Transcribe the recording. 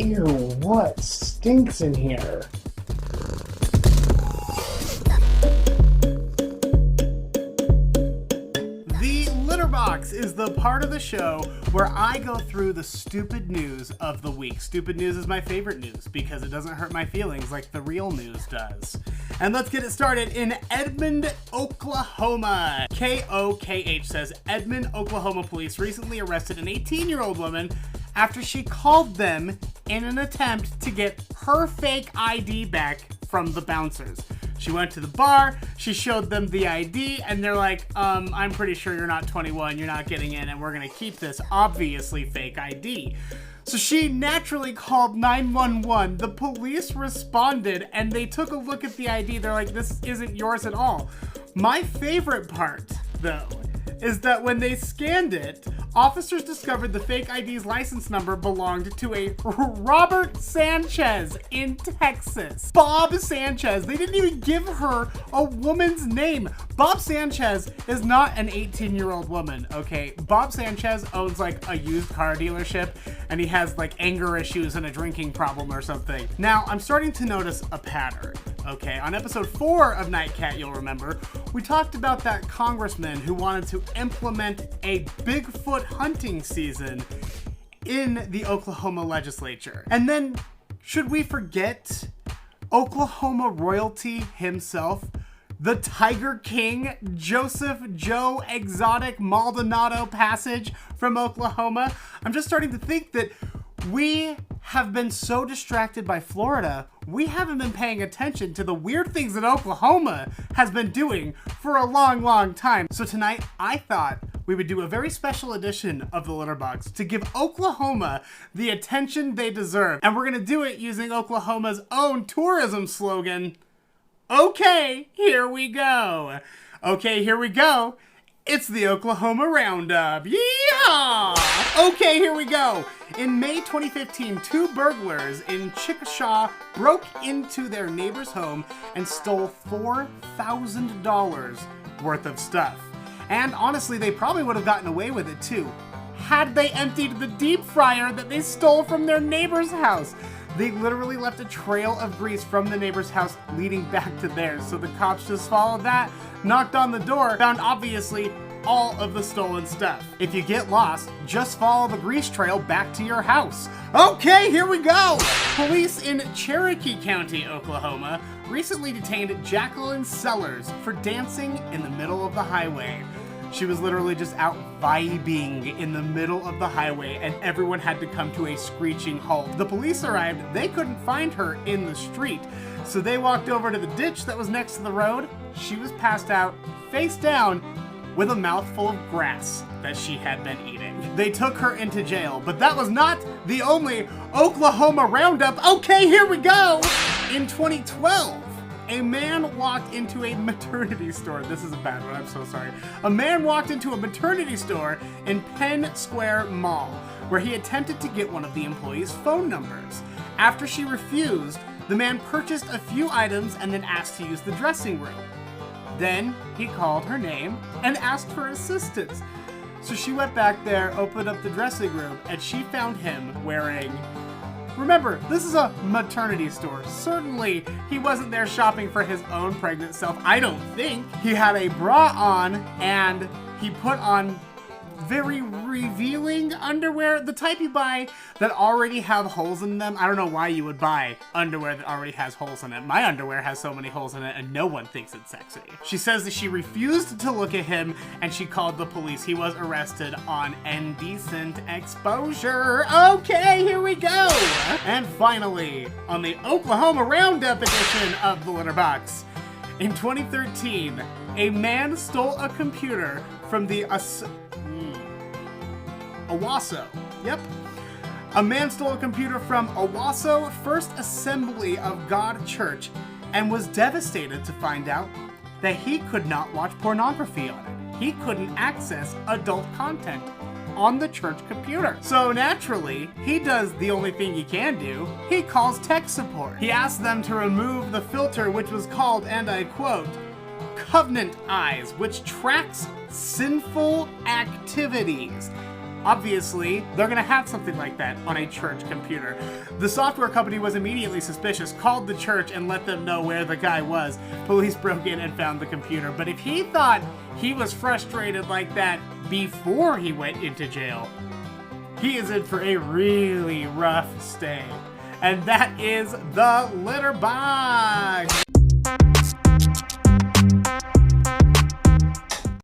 Ew, what stinks in here? The Litterbox is the part of the show where I go through the stupid news of the week. Stupid news is my favorite news because it doesn't hurt my feelings like the real news does. And let's get it started in Edmond, Oklahoma. KOKH says, Edmond, Oklahoma police recently arrested an 18-year-old woman after she called them in an attempt to get her fake ID back from the bouncers. She went to the bar, she showed them the ID, and they're like, I'm pretty sure you're not 21, you're not getting in, and we're gonna keep this obviously fake ID. So she naturally called 911. The police responded, and they took a look at the ID. They're like, this isn't yours at all. My favorite part, though, is that when they scanned it, officers discovered the fake ID's license number belonged to a Robert Sanchez in Texas. Bob Sanchez. They didn't even give her a woman's name. Bob Sanchez is not an 18-year-old woman, okay? Bob Sanchez owns like a used car dealership, and he has like anger issues and a drinking problem or something. Now, I'm starting to notice a pattern. Okay, on episode 4 of Nightcat, you'll remember, we talked about that congressman who wanted to implement a Bigfoot hunting season in the Oklahoma legislature. And then, should we forget Oklahoma royalty himself, the Tiger King, Joseph Joe Exotic Maldonado Passage from Oklahoma? I'm just starting to think that we have been so distracted by Florida, we haven't been paying attention to the weird things that Oklahoma has been doing for a long, long time. So tonight, I thought we would do a very special edition of the Litterbox to give Oklahoma the attention they deserve. And we're gonna do it using Oklahoma's own tourism slogan, okay, here we go. Okay, here we go. It's the Oklahoma Roundup. Yeehaw! Okay, here we go. In May 2015, 2 burglars in Chickasha broke into their neighbor's home and stole $4,000 worth of stuff. And honestly, they probably would have gotten away with it too, had they emptied the deep fryer that they stole from their neighbor's house. They literally left a trail of grease from the neighbor's house leading back to theirs. So the cops just followed that, knocked on the door, found obviously all of the stolen stuff. If you get lost, just follow the grease trail back to your house. Okay, here we go! Police in Cherokee County, Oklahoma, recently detained Jacqueline Sellers for dancing in the middle of the highway. She was literally just out vibing in the middle of the highway, and everyone had to come to a screeching halt. The police arrived, they couldn't find her in the street, so they walked over to the ditch that was next to the road. She was passed out, face down, with a mouthful of grass that she had been eating. They took her into jail, but that was not the only Oklahoma Roundup. Okay, here we go! In 2012, a man walked into a maternity store. This is a bad one, I'm so sorry. A man walked into a maternity store in Penn Square Mall, where he attempted to get one of the employees' phone numbers. After she refused, the man purchased a few items and then asked to use the dressing room. Then he called her name and asked for assistance. So she went back there, opened up the dressing room, and she found him wearing... Remember, this is a maternity store. Certainly, he wasn't there shopping for his own pregnant self, I don't think. He had a bra on, and he put on very revealing underwear, the type you buy that already have holes in them. I don't know why you would buy underwear that already has holes in it. My underwear has so many holes in it and no one thinks it's sexy. She says that she refused to look at him and she called the police. He was arrested on indecent exposure. Okay, here we go. And finally, on the Oklahoma Roundup edition of the Litterbox, in 2013, a man stole a computer from the Owasso. Yep. A man stole a computer from Owasso First Assembly of God Church and was devastated to find out that he could not watch pornography on it. He couldn't access adult content on the church computer. So naturally, he does the only thing he can do. He calls tech support. He asks them to remove the filter, which was called, and I quote, Covenant Eyes, which tracks sinful activities. Obviously, they're gonna have something like that on a church computer. The software company was immediately suspicious, called the church and let them know where the guy was. Police broke in and found the computer. But if he thought he was frustrated like that before he went into jail, he is in for a really rough stay. And that is the Litterbox.